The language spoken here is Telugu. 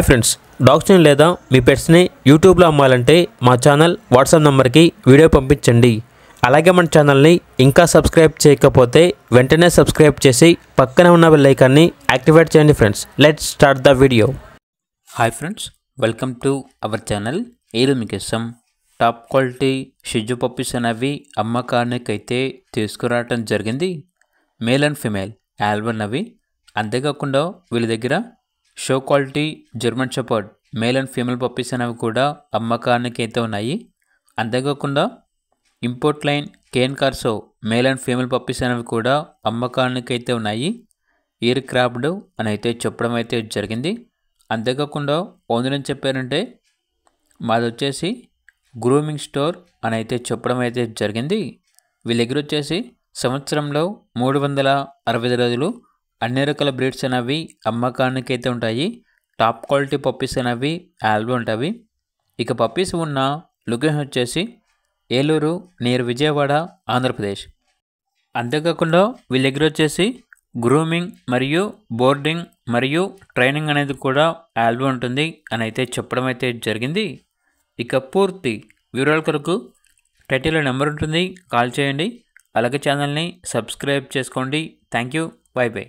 ఫ్రెండ్స్, డాగ్స్ని లేదా మీ పెట్స్ని యూట్యూబ్లో అమ్మాలంటే మా ఛానల్ వాట్సాప్ నెంబర్కి వీడియో పంపించండి. అలాగే మన ఛానల్ని ఇంకా సబ్స్క్రైబ్ చేయకపోతే వెంటనే సబ్స్క్రైబ్ చేసి పక్కనే ఉన్న బెల్ ఐకాన్ని యాక్టివేట్ చేయండి. Friends, let's start the video. Hi friends, welcome to our channel. ఈరోజు మీకోసం టాప్ క్వాలిటీ షిజు పప్పీస్ అనేవి అమ్మకానికైతే తీసుకురావటం జరిగింది. మేల్ అండ్ ఫిమేల్ ఆల్బన్ అవి. అంతేకాకుండా వీళ్ళ దగ్గర show quality German shepherd male and female puppies అనేవి కూడా అమ్మకానికి అయితే ఉన్నాయి. అంతేకాకుండా import line cane corso male and female puppies అనేవి కూడా అమ్మకానికి అయితే ఉన్నాయి. ఇయర్ క్రాఫ్డ్ అని అయితే చెప్పడం అయితే జరిగింది. అంతేకాకుండా ఓనర్ ఏం చెప్పారంటే మాది వచ్చేసి గ్రూమింగ్ స్టోర్ అని అయితే చెప్పడం అయితే జరిగింది. వీళ్ళ దగ్గర వచ్చేసి సంవత్సరంలో 365 రోజులు అన్ని రకాల బ్రీడ్స్ అనేవి అమ్మకానికి అయితే ఉంటాయి. టాప్ క్వాలిటీ పప్పీస్ అనేవి ఆల్బమ్ ఉంటాయి. ఇక పప్పీస్ ఉన్న లొకేషన్ వచ్చేసి ఏలూరు నియర్ విజయవాడ, ఆంధ్రప్రదేశ్. అంతేకాకుండా వీళ్ళ దగ్గర వచ్చేసి గ్రూమింగ్ మరియు బోర్డింగ్ మరియు ట్రైనింగ్ అనేది కూడా ఆల్బమ్ ఉంటుంది అని అయితే చెప్పడం అయితే జరిగింది. ఇక పూర్తి వివరాల కొరకు టైటిల్లో నెంబర్ ఉంటుంది, కాల్ చేయండి. అలాగే ఛానల్ని సబ్స్క్రైబ్ చేసుకోండి. Thank you. By by.